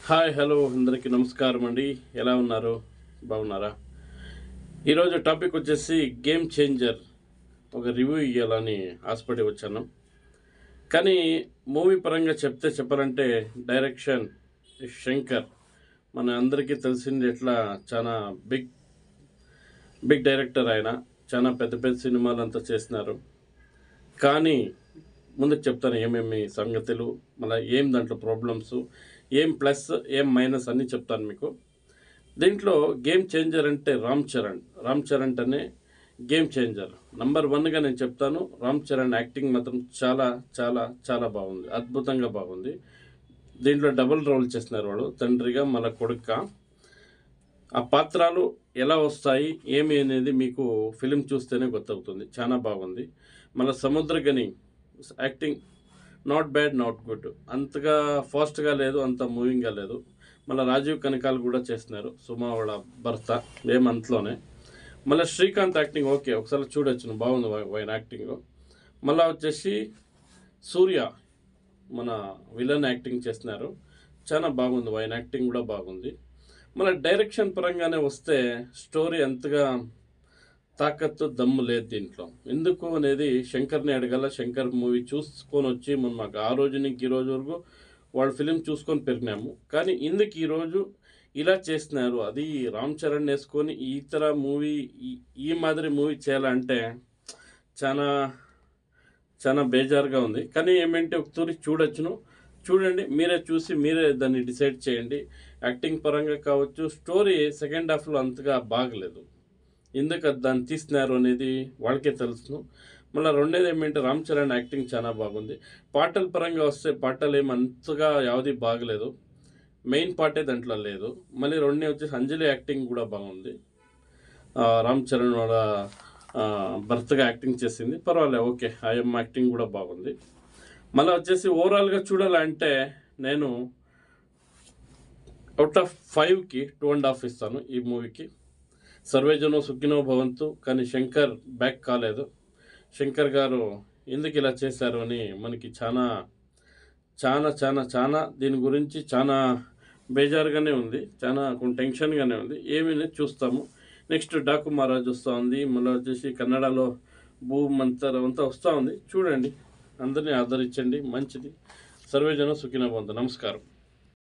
Hi hello అందరికీ నమస్కారం అండి. ఎలా ఉన్నారు? బాగున్నారా? ఈరోజు టాపిక్ వచ్చేసి గేమ్ చేంజర్ ఒక రివ్యూ ఇవ్వాలని ఆశపడి వచ్చాను. కానీ మూవీ పరంగా చెప్పాలంటే డైరెక్షన్ శంకర్ మన అందరికీ తెలిసింది. ఎట్లా చాలా బిగ్ బిగ్ డైరెక్టర్ ఆయన. చాలా పెద్ద పెద్ద సినిమాలు అంతా చేసినారు. కానీ ముందుకు చెప్తాను ఏమేమి సంగతులు, మళ్ళీ ఏం దాంట్లో ప్రాబ్లమ్స్, ఏం ప్లస్ ఏం మైనస్ అన్నీ చెప్తాను మీకు. దీంట్లో గేమ్ చేంజర్ అంటే రామ్ చరణ్ అనే గేమ్ చేంజర్ నంబర్ 1గా నేను చెప్తాను. రామ్ చరణ్ యాక్టింగ్ మాత్రం చాలా చాలా చాలా బాగుంది, అద్భుతంగా బాగుంది. దీంట్లో డబుల్ రోల్ చేస్తున్నారు వాడు, తండ్రిగా మళ్ళీ కొడుక్క. ఆ పాత్రలు ఎలా వస్తాయి ఏమి అనేది మీకు ఫిలిం చూస్తేనే గుర్తవుతుంది. చాలా బాగుంది. మళ్ళీ Samuthirakani acting not bad not good, అంతగా ఫాస్ట్గా లేదు, అంత మూవింగ్గా లేదు. మళ్ళీ రాజీవ్ కనకాల్ కూడా చేస్తున్నారు, సుమా వాళ్ళ భర్త ఏ మంత్లోనే. మళ్ళీ శ్రీకాంత్ యాక్టింగ్ ఓకే, ఒకసారి చూడొచ్చును, బాగుంది ఆయన యాక్టింగ్. మళ్ళీ వచ్చేసి సూర్య మన విలన్ యాక్టింగ్ చేస్తున్నారు, చాలా బాగుంది, ఆయన యాక్టింగ్ కూడా బాగుంది. మళ్ళీ డైరెక్షన్ పరంగానే వస్తే స్టోరీ అంతగా తాకత్తు దమ్ము లేదు దీంట్లో. ఎందుకు అనేది శంకర్ని అడగాల. శంకర్ మూవీ చూసుకొని వచ్చి మాకు ఆ రోజు నుంచి ఈ రోజు వరకు వాళ్ళ ఫిలిం చూసుకొని పెరిగినాము. కానీ ఇందుకు ఈరోజు ఇలా చేస్తున్నారు, అది రామ్ చరణ్ వేసుకొని ఇతర మూవీ ఈ మాదిరి మూవీ చేయాలంటే చాలా చాలా బేజారుగా ఉంది. కానీ ఏమంటే ఒక తూరి చూడొచ్చును, చూడండి, మీరే చూసి మీరే దాన్ని డిసైడ్ చేయండి. యాక్టింగ్ పరంగా కావచ్చు, స్టోరీ సెకండ్ హాఫ్లో అంతగా బాగలేదు, ఎందుకు దాన్ని తీస్తున్నారు అనేది వాళ్ళకే తెలుసును. మళ్ళీ రెండేది ఏమంటే రామ్ చరణ్ యాక్టింగ్ చాలా బాగుంది. పాటల పరంగా వస్తే పాటలు ఏమంతగా యావది బాగలేదు, మెయిన్ పార్టే దాంట్లో లేదు. మళ్ళీ రెండే వచ్చేసి అంజలి యాక్టింగ్ కూడా బాగుంది. రామ్ చరణ్ వాళ్ళ భర్తగా యాక్టింగ్ చేసింది, పర్వాలేదు, ఓకే. ఆయమ్మ యాక్టింగ్ కూడా బాగుంది. మళ్ళీ వచ్చేసి ఓవరాల్గా చూడాలంటే నేను అవుట్ ఆఫ్ 5కి 2.5 ఇస్తాను ఈ మూవీకి. సర్వేజనో సుఖినో భవంతు. కానీ శంకర్ బ్యాక్ కాలేదు. శంకర్ గారు ఎందుకు ఇలా చేశారు అని మనకి చాలా చాలా చాలా చాలా దీని గురించి చాలా బేజారుగానే ఉంది, చాలా కొంచెం టెన్షన్గానే ఉంది. ఏమీ చూస్తాము. నెక్స్ట్ డాకు మహారాజ్ వస్తూ ఉంది, మళ్ళీ వచ్చేసి కన్నడలో భూమంతర్ అంతా వస్తూ ఉంది. చూడండి, అందరినీ ఆదరించండి, మంచిది. సర్వేజనో సుఖినో భవంతు. నమస్కారం.